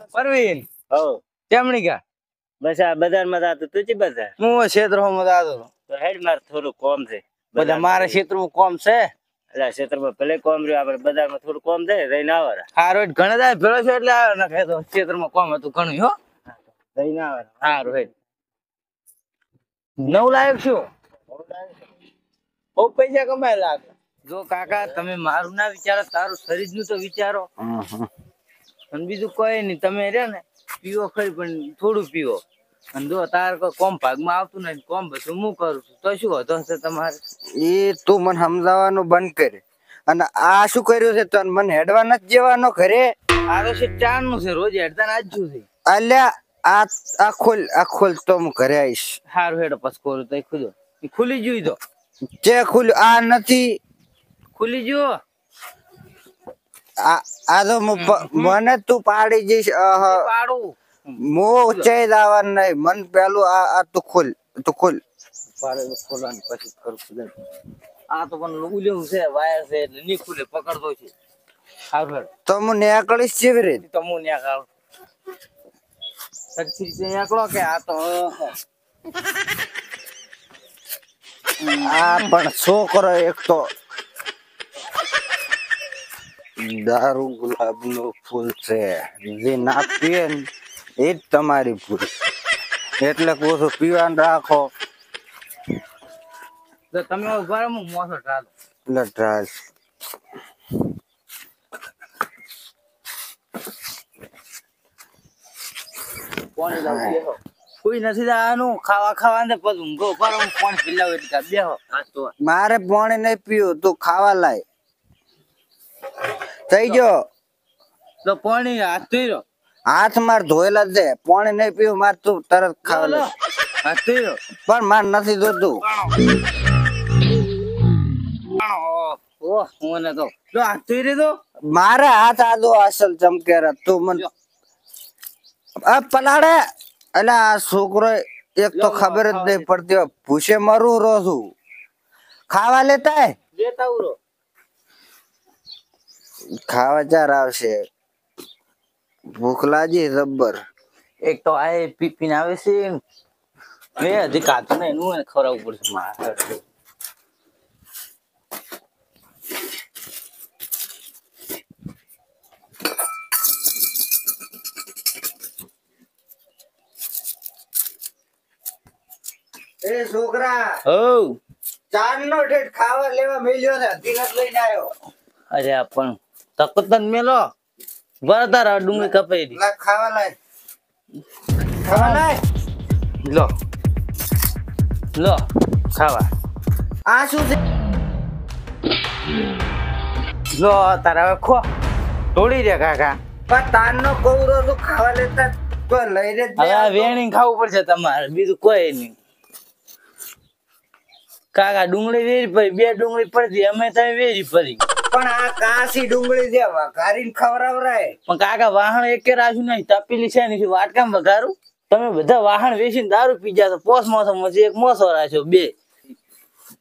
પરવીન હો કેમણી કા બસ આ બજારમાં જાતો તું ચી બજાર હું ક્ષેત્રમાં જાતો તો હેડ માર થોડું કોમ છે બધા મારા ક્ષેત્રમાં કોમ છે એટલે ક્ષેત્રમાં ભલે કોમ રહ્યું આપણે બજારમાં થોડું કોમ છે રહીને આવે હારો ઘણા દાય ભેળો છે એટલે આવ્યો ના કહેતો ક્ષેત્રમાં કોમ હતું ઘણું હો રહીને આવે હારું હેડ નવ લાયક છું બહુ પૈસા કમાય લાગે જો કાકા તમે મારું ના વિચારો તારું શરીર નું તો વિચારો અને બીજું કોઈ નહીં તમે રે ને પીવો ખરી પણ થોડું પીવો અને જો તાર કોમ ભાગમાં આવતું નહીં કોમ બધું હું કરું છું તો શું હતો હશે તમારે એ તું મને સમજાવવાનું બંધ કરે અને આ શું કર્યું છે તને મને હેડવા નથી જવાનો ઘરે આ તો છે ચાર નું છે રોજ હેડતા આજ છું છે અલ્યા આ ખોલ તો હું ઘરે આવીશ સારું હેડો પસકોરું તો ખુલ્યો ખુલી જોઈ દો જે ખુલ્યું આ નથી ખુલી જો આ તો મને તું પાડી જઈશ પાડું મો ઉચાઈ દાવાનું નહીં મન પેલું આ તું ખોલ પાડે ખોલવાની પછી કરું ખુલે આ તો પણ ઉલ્યું છે વાયર છે એટલે નહીં ખુલે પકડતો છે સારું હેડ તો હું નીકળીશ કેવી રીતે તો હું ત્યાં કાઢું સરખી રીતે નીકળો કે આ તો આ પણ છોકરો એક તો દારૂ ગુલાબ નું ફૂલ છે જે ના પીએ ને એ જ તમારી ભૂલ એટલે ઓછું પીવાનું રાખો તો તમે ઉભા રહો હું મોસો ચાલો લટાશ કોણ બેહો કોઈ નથી જવાનું ખાવા ને પછી ઊંઘો ઉપર હું કોણ પીલાવ એટલે બેહો આ તો મારે પાણી નહીં પીવું તું ખાવા લાય થઈ ગયો તો પાણી હાથ ધોઈ રહ્યો હાથ માર ધોયેલા જ છે પાણી નહીં પીવું માર તું તરત ખાવા લાય હાથ ધોઈ રહ્યો પણ માર નથી જોતું ઓહ હું ને તો હાથ ધોઈ રહ્યો મારે હાથ આદો અસલ ચમકેરા તું મને આ પલાડે એટલે આ છોકરો એક તો ખબર જ નહીં પડતી ભૂસે મરું રહું છું ખાવા લેતા લેતા ઉરો ખાવા ચાર આવશે ભૂખ લાગી જબ્બર એક તો આ પીપીને આવે છે મેં હજી કાતું ને એનું ખવડાવવું પડશે મારે એ છોકરા હો ચાર નો ઠેઠ ખાવા લેવા મેલ્યો છે દિનત લઈને આવ્યો અરે આ પણ તકતન મેલો બરાબર ડુંગળી કપાઈ દી લા ખાવા લાય લો લો ખાવા આ શું છે લો તારા હવે ખો તોડી દે કાકા પણ તારનો કૌરો તો ખાવા લેતા તો લઈને જ હવે આ વેણી ખાવું પડશે તમારે બીજું કોઈ નહીં કાકા ડુંગળી વેરી પડી બે ડુંગળી પડતી અમે તમે વેરી પડી પણ આ કાસી ડુંગળી છે વઘારીને ખવરાવરાય પણ કાકા વાહણ એકે રાખ્યું નહીં તપેલી છે નહીં વાટકામ વઘારું તમે બધા વાહણ વેચીને દારૂ પી ગયા તો પોસ મોસો માંથી એક મોસો રાખ્યો બે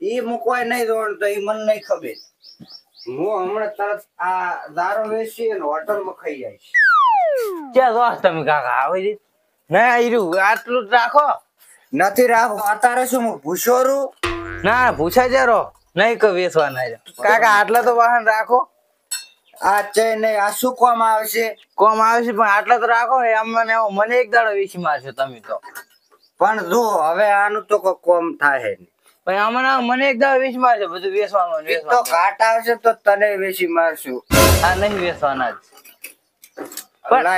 ઈ મૂકવાય નહીં દોડ તો ઈ મને નહીં ખબર હું હમણાં તરત આ દારૂ વેચી અને હોટલમાં ખાઈ જઈશ ક્યાં દોસ્ત તમે કાકા આવી જી ના આયરું આટલું જ રાખો નથી રાખો અત્યારે શું હું ભૂસોરું ના પૂછા જરો નહીં કે વેચવાના છે કાકા આટલા તો વાહન રાખો આ ચઈ નહીં આ શું કોમ આવશે કોમ આવે છે પણ આટલા તો રાખો મને એક દાડો વેચી મારશો તમે તો પણ જો હવે આનું તો કોઈ કોમ થાય નહીં પણ આમાં મને એક દાડો વેચી મારશો બધું વેચવાનું ઈ તો ઘાટ આવશે તો તને વેચી મારશું આ નહીં વેચવાના જ પણ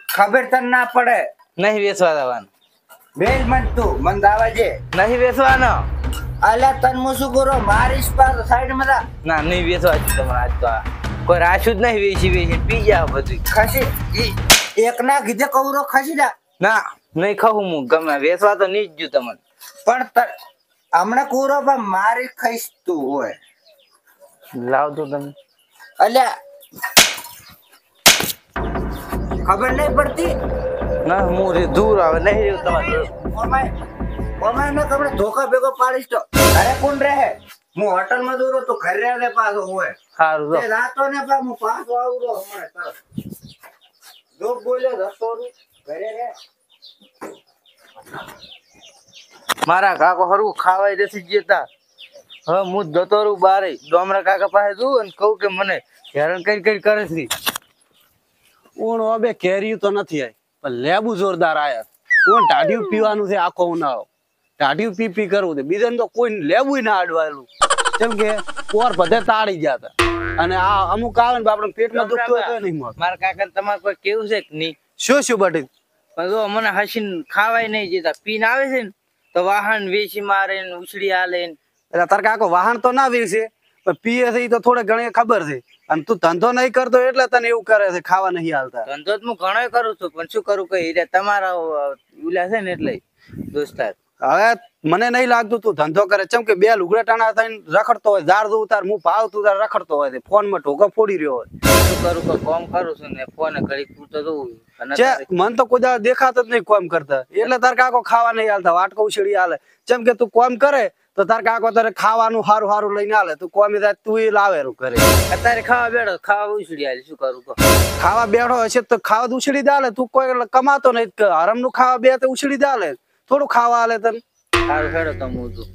ખબર તને ના પડે નહીં વેચવા દેવાનું બેલ મત તું મન દાવા જે નહીં વેચવાનો અલ્યા તન હું શું કરો મારીશ પાછો સાઈડ માં ના નહીં વેચવા જ તમારે આજ તો આ કોઈ રાખ્યું જ નહીં વેચી પી જાવ બધું ખસી એક ના કીધે કૌરો ખસી જા ના નહીં ખાવું હું ગમે વેચવા તો નહીં જ તમને પણ હમણાં કુરો પણ મારી ખાઈશ તું હોય લાવ તો તમે અલ્યા ખબર નહીં પડતી ના હું દૂર આવે નહીં રહ્યું તમારે ઓમાય ને તમને ધોકા ભેગો પાડીશ તો ઘરે કોણ રહે હું હોટલ માં દૂરો તો ઘરે રહે પાછો હોય સારું રાતો ને પણ હું પાછો આવું હમણાં જો બોલ્યો રસ્તો ઘરે રે. મારા કાકો હરવું ખાવાય નથી જતા. હવે હું જતો રહું બારે ડોમરા કાકા પાસે જઉં અને કહું કે મને હેરાન કઈ કઈ કરે છે. ઓણ હવે કેરી તો નથી આવી પણ લેબુ જોરદાર આયા. ઓણ ટાઢિયું પીવાનું છે આખો ઉનાળો. ટાઢિયું પી પી કરવું છે. બીજાને તો કોઈ લેબુ ના અડવાયેલું. કેમ કે પોર બધે તાળી ગયા હતા. અને આ અમુક આવે ને આપણે પેટમાં દુખતું હોય તો નહીં મળે. મારા કાકા તમારે કોઈ કેવું છે કે નહીં? શું શું બટી? પણ જો મને હસીને ખાવાય નહીં જતા. પીને આવે છે ને તો વાહન વેચી મારે ને ઉછળી હાલે ને. એટલે તાર કાકો વાહન તો ના વીરશે પણ પીએ છે ઈ તો થોડે ઘણી ખબર છે. અને તું ધંધો નહીં કરતો એટલે તને એવું કરે છે ખાવા નહીં હાલતા. ધંધો તો હું ઘણો કરું છું પણ શું કરું કઈ રે તમારા ઉલા છે ને એટલે દોસ્તાર. હવે મને નહીં લાગતું તું ધંધો કરે. ચમ કે બે લુગડા ટાણા થઈને રખડતો હોય ઝાડ દઉં તાર હું ભાવ તું તાર રખડતો હોય ફોન માં ઢોકો ફોડી રહ્યો હોય. શું કરું કે કામ કરું છું ને ફોન ઘડીક પૂરતો જોઉં. મન તો કોઈ દાડો દેખાતો જ નહીં કોમ કરતા એટલે તાર કાકો ખાવા નહીં હાલતા વાટકો ઉછળી હાલે. જેમ કે તું કોમ કરે તો તાર કાકો તારે ખાવાનું સારું સારું લઈને હાલે. તું કોમ તું લાવે કરે. અત્યારે ખાવા બેઠો ખાવા ઉછળી હાલે શું કરું કહો? ખાવા બેઠો હશે તો ખાવા ઉછળી દાલે. તું કોઈ કમાતો નહીં હરમ નું ખાવા બે તો ઉછળી દાલે. થોડું ખાવા હાલે તને સારું ખેડો તમે તું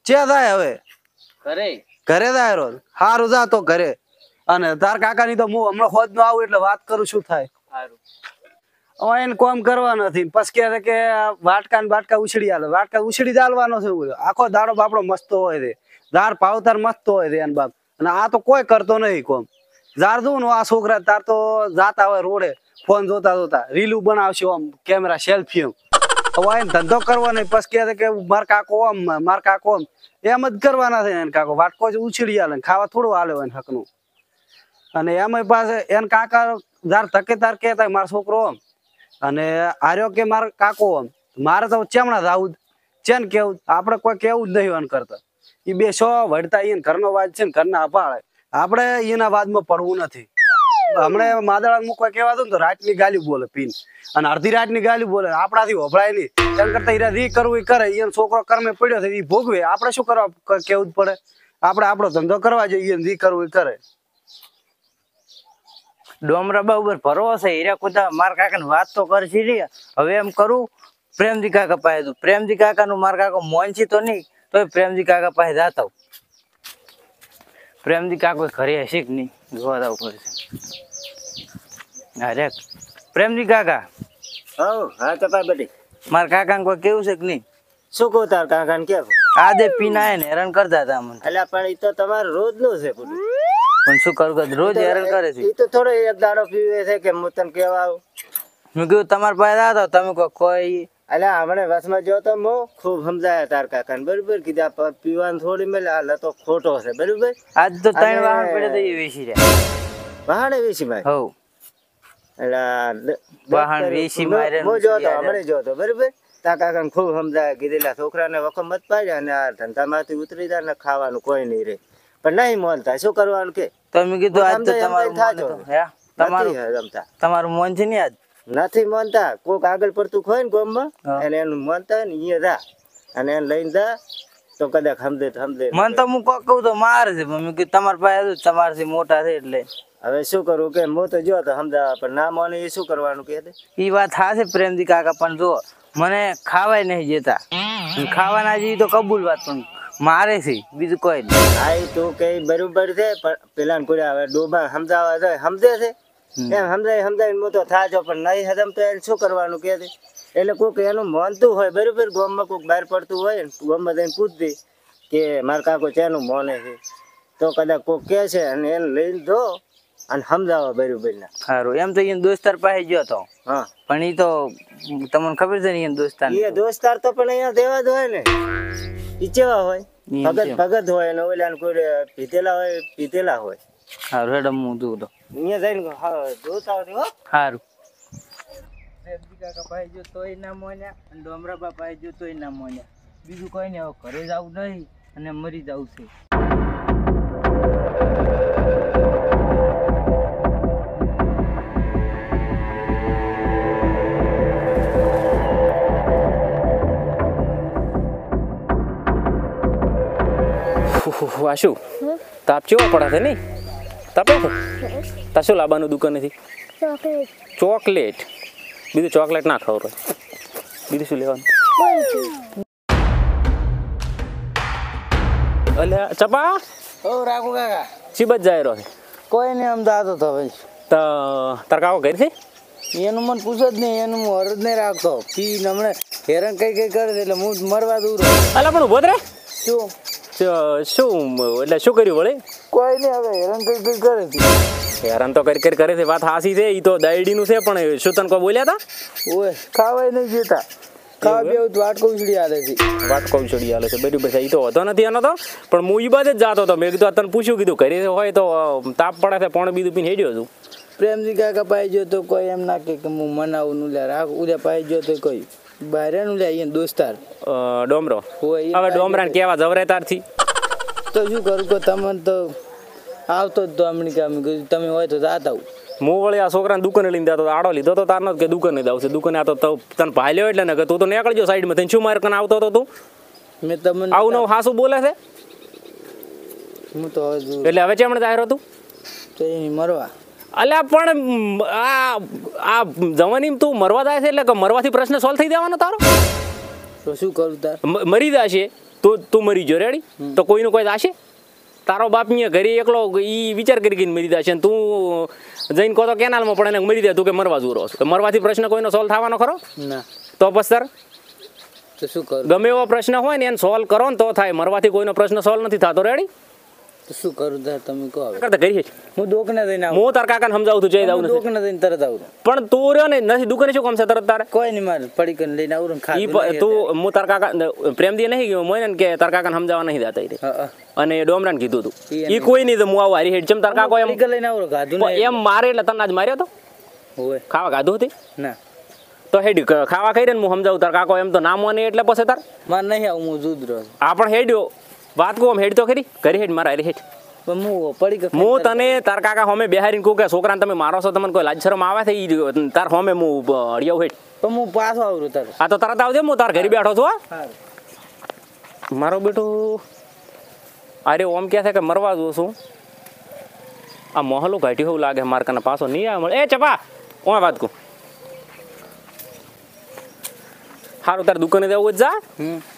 ચે થાય હવે કરે ઘરે જાય રોજ સારું જા તો ઘરે. અને તાર કાકા ની તો હું હમણાં ખોદ નો આવું એટલે વાત કરું શું થાય. સારું હવે એને કોમ કરવા નથી પછી કહે કે વાટકા ને બાટકા ઉછળી હાલે. વાટકા ઉછળી દાલવાનો છે આખો દાડો બાપડો મસ્ત હોય છે. ઝાર પાવતાર મસ્ત હોય છે એને બાપ. અને આ તો કોઈ કરતો નહીં કોમ. ઝાર જોઉં ને આ છોકરા તાર તો જાતા હોય રોડે ફોન જોતા જોતા રીલું બનાવશે આમ કેમેરા સેલ્ફી હવે એને ધંધો કરવો નહીં પછી કહે કે માર કાકો આમ માર કાકો આમ એમ જ કરવાના છે એને કાકો વાટકો જ ઉછળી હાલે ખાવા થોડું હાલે હોય હકનું. અને એમાં પાસે એને કાકા જાર ધકે તાર કહેતા મારો છોકરો આમ અને આર્યો કે મારા કાકો આમ મારે તો ચેમણા જાવું ચેન કેવું આપણે કોઈ કેવું જ નહીં કરતા. એ બે સો વળતા એને ઘરનો વાદ છે ને ઘરના અપાળે આપણે એના વાદમાં પડવું નથી. હમણાં માદળા મૂકવા કહેવા ને તો રાતની ગાલી બોલે પીન અને અડધી રાતની ગાલી બોલે આપણાથી વભળાય નહીં. તેમ કરતા હીરા રી કરવું એ કરે. એનો છોકરો કર્મે પડ્યો છે એ ભોગવે. આપણે શું કરવા કેવું જ પડે. આપણે આપણો ધંધો કરવા જોઈએ રી કરવું એ કરે. ડોમરા બા ઉપર ભરવો છે હીરા કુદા મારા કાકા ને વાત તો કરશે રે. હવે એમ કરું પ્રેમજી કાકા પાસે તું પ્રેમજી કાકા નું મારા કાકા મોનસી તો નહીં તો પ્રેમજી કાકા પાસે જાતા પ્રેમજી કાકો ઘરે હશે કે નહીં જોવા જવું પડશે. અરે પ્રેમજી કાકા હા કપા બટી મારા કાકા ને કોઈ કેવું છે કે નહીં? શું કહું તાર કાકા ને કેવું? આજે પીને આયા ને હેરાન કરતા હતા મને. એટલે પણ એ તો તમારે રોજ નું છે પૂરું. પણ શું કરું કે રોજ હેરાન કરે છે. એ તો થોડો એક દાડો પીવે છે કે હું તને કેવા આવું. મેં કીધું તમારા પાસે હતા તમે કોઈ એટલે હમણાં વસમાં જો તો હું ખૂબ સમજાયા તાર કાકા ને બરોબર કીધા પીવાનું થોડી મેલે હાલ તો ખોટો છે બરોબર. આજ તો ત્રણ વાહન પડે તો એ વેચી રહ્યા વાહણે વેચી ભાઈ હવ એટલે વાહન વેચી મારે હું જોતો હમણાં જોતો બરોબર. તાર કાકા ને ખૂબ સમજાયા કીધેલા છોકરાને વખત મત પાડ્યા અને આ ધંધામાંથી ઉતરી જાય ને ખાવાનું કોઈ નહીં રે. પણ નહીં મોનતા શું કરવાનું કે તમે કીધું આજ તો તમારું તમારું મોન છે ને આજ નથી માનતા. કોક આગળ પડતું હોય ને ગામમાં એને એનું માનતા હોય ને અહીંયા જા અને એને લઈને જા તો કદાચ સમજે મન તો હું કોક કહું તો મારે છે પણ મેં કીધું તમારા પાસે તમારાથી મોટા છે એટલે હવે શું કરવું કે હું તો જો તો સમજાવવા પણ ના માને એ શું કરવાનું કે એ વાત હા છે પ્રેમજી કાકા પણ જો મને ખાવાય નહીં જતા ખાવાના જેવી તો કબૂલ વાત પણ મારે છે બીજું કોઈ નહીં. આ તું કઈ બરોબર છે પણ પેલા ને કોઈ હવે ડોબા સમજાવવા જાય સમજે છે એમ સમજાવીને હું તો થાજો પણ નહીં હજમ તો એને શું કરવાનું કે એટલે કોઈક એનું માનતું હોય બરોબર ગામમાં કોઈક બહાર પડતું હોય ને ગામમાં જઈને પૂછતી કે મારા કાકો ચેનું માને છે તો કદાચ કોઈક કહે છે અને એને લઈને દો અને સમજાવો બરોબર ના. સારું એમ તો એને દોસ્તાર પાસે ગયો હતો હા પણ એ તો તમને ખબર છે ને એને દોસ્તાર એ દોસ્તાર તો પણ અહીંયા દેવા જ હોય ને. ઈ કેવા હોય ભગત હોય ને ઓલા કોઈ પીતેલા હોય. સારું હેડો હું જોઉં તો અહીંયા જઈને જોતા હોય હો. સારું પ્રેમજી કાકા પાસે જો તોય ના મોન્યા અને ડોમરાબા પાસે જો તોય ના મોન્યા. બીજું કોઈ નહીં હવે ઘરે જવું નહીં અને મરી જવું છે. વાશુ તાપ ચેવો પડે છે નહીં તાપે છે તા શું લાવવાનું દુકાનેથી? ચોકલેટ. બીજું ચોકલેટ ના ખવરો. બીજું શું લેવાનું? અલ્યા ચપા ઓ રાખો કાકા. ચીબત જાય રહ્યો છે. કોઈ નહીં અમદાવાદ હતો ભાઈ. તો તાર કાકો ઘર છે? એનું મને પૂછો જ નહીં, એનું હું હરજ નહીં રાખતો. પી હમણે હેરાન કઈ કરે છે એટલે હું મરવા દઉં. અલા પણ ઉભો જ રે. શું શું એટલે શું કર્યું વળે? કોઈ નહીં, હવે હેરાન કઈ કરે છે. હેરાન તો કરી કરે છે, વાત હાસી છે. એ તો દાયડીનું છે, પણ શું તને કોઈ બોલ્યા હતા? ઓય ખાવાય નહીં જતા. ખાવા બેવું તો વાટકો ઉછળી આલે છે. વાટકો ઉછળી આલે છે, બરાબર છે. એ તો હતો નથી એનો તો, પણ હું એ બાદ જ જાતો હતો. મેં કીધું તને પૂછ્યું, કીધું ઘરે હોય તો તાપ પડે છે, પણ બીજું પીને હેડ્યો છું. પ્રેમજી કાકા પાઈ ગયો તો કોઈ એમ ના કે હું મનાવું નું લ્યા રાખ. ઉલ્યા પાઈ ગયો તો કોઈ બહાર નું લ્યા અહીંયા દોસ્તાર ડોમરો. હોય હવે ડોમરાને કેવા જવરે તારથી તો શું કરું કે તમને તો આવતો જ તો હમણાં કે અમે કીધું તમે હોય તો જાતા આવું. હું વળી આ છોકરાને દુકાને લઈને જતો, આડો લીધો તો તારનો કે દુકાને જ આવશે. દુકાને આ તો તને ભાલ્યો એટલે ને કે તું તો નીકળજો સાઈડમાં થઈને. શું મારે કને આવતો હતો તું? મેં તમને આવું નવું હાસું બોલે છે હું તો હવે એટલે હવે ચેમણે જાહેર હતું તો એની મરવા. અલ્યા પણ આ જવાની તું મરવા જાય છે એટલે કે મરવાથી પ્રશ્ન સોલ્વ થઈ જવાનો તારો? તો શું કરું તાર? મરી જશે તું મરી જો રેડી તો કોઈનું કોઈ જશે? તારો બાપ ને ઘરે એકલો ઈ વિચાર કરી મરી જશે, તું જઈને કહો તો કેનાલમાં પડે ને મરી જાય, તું કે મરવા જુરો છો. મરવાથી પ્રશ્ન કોઈનો સોલ્વ થવાનો ખરો? ના. તો બસ સર તો શું કરું? ગમે એવો પ્રશ્ન હોય ને એને સોલ્વ કરો ને તો થાય. મરવાથી કોઈનો પ્રશ્ન સોલ્વ નથી થતો. રેડી? તો શું કરું તાર તમે કહો. કરતા કરીએ હું દુકાને જઈને આવું. હું તાર કાકાને સમજાવું છું, જઈ આવું દુકાને જઈને તરત આવું. પણ તું રહ્યો ને નથી દુકાને શું કામ છે તરત તારે? કોઈ નહીં, મારે પડી કરીને લઈને આવું ખાધું. તું હું તાર કાકા પ્રેમદી નહીં ગયો મોય ને કે તાર કાકાને સમજાવવા નહીં દેતા. અને ડોમરાને કીધું તું ઈ કોઈ નહીં તો હું આવું હારી હેડ ચમ તાર કાકો એમ લઈને આવું ખાધું એમ મારે એટલે તને આજ માર્યો તો હોય ખાવા ખાધું હતી ના. તો હેડ ખાવા ખાઈ ને હું સમજાવું તાર કાકો એમ તો ના મોને એટલે પછી તાર મારે નહીં આવું, હું જુદ રહ્યો. આ પણ હેડ્યો વાત કહું હેડ તો ખરી ઘરે હેડ મારા હારી હેડ. પણ હું પડી હું તને તાર કાકા હોમે બેહારીને કહું કે છોકરાને તમે મારો છો, તમને કોઈ લાજ શરમ આવે છે? ઈ તાર હોમે હું હડિયાવ હેડ. પણ હું પાછો આવું તાર. આ તો તરત આવજે, હું તાર ઘરે બેઠો છું. મારો બેટો અરે ઓમ કે છે કે મરવા દઉં છું. આ મોહલું ઘાટ્યું એવું લાગે માર કને પાછો નહીં આવે મળે. એ ચપા ઓય વાત કહું, સારું તાર દુકાને જવું જ જા,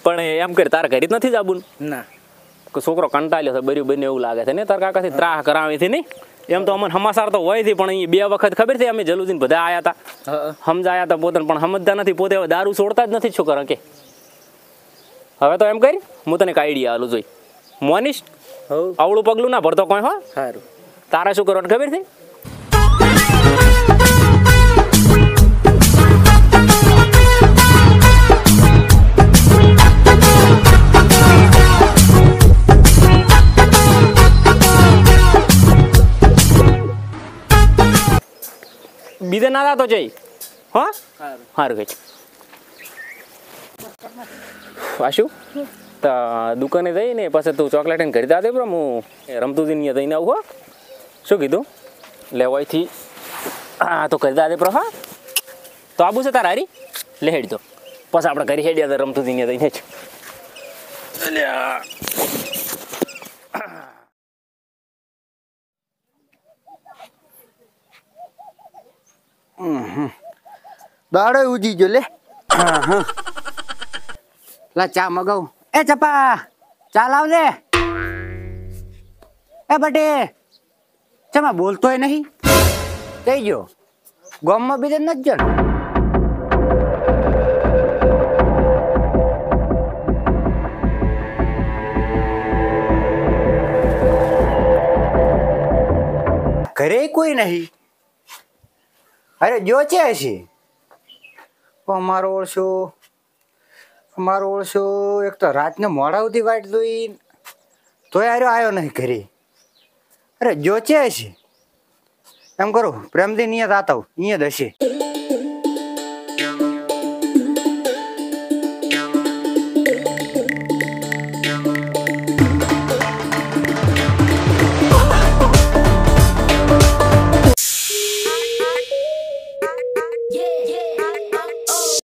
પણ એમ કરી તારા ઘરે જ નથી જાબું ના. છોકરો કંટાળ્યો છે બર્યું બને એવું લાગે છે ને તાર કાકાથી ત્રાહ કરાવી હતી નહીં. એમ તો અમને સમાચાર તો હોય થી, પણ અહીં 2 વખત ખબર છે અમે જલુદીન બધા આયા હતા, સમજાયા હતા પોતાને, પણ સમજતા નથી. પોતે હવે દારૂ છોડતા જ નથી છોકરા કે. હવે તો એમ કરી હું તને એક આઈડિયા આલું જોઈ મોનીશ, આવડું પગલું ના ભરતો કોઈ. હો સારું. તારા શું કરવાનું ખબર છે? બીજે ના જાતો જઈ. હા સારું કઈ આશુ તો દુકાને જઈને પછી તું ચોકલેટ એને ખરીદા દે. બરો હું રમતુજી ને જઈને આવું. હો શું કીધું? લેવાયથી હા તો ખરીદા દે. હા તો આબુ છે તારા હારી લે હેડ તો પછી આપણે ઘરે હેડ્યા હતા રમતુજી ને જઈને જ. દાડો ઉજી જો લે. લા ચા મગાવું. એ ચપા ચા લાવજે. એ બટે ચમા બોલતોય નહીં કઈ ગયો ગામમાં બીજે નથી જણ. ઘરે કોઈ નહીં. અરે જો છે હશે અમારો ઓળશો એક તો રાતને મોડા સુધી વાટ જોઈ તોય આવ્યો નહીં ઘરે. અરે જો છે હશે એમ કરો પ્રેમથી નિયત આતા અહીંયા જ હશે.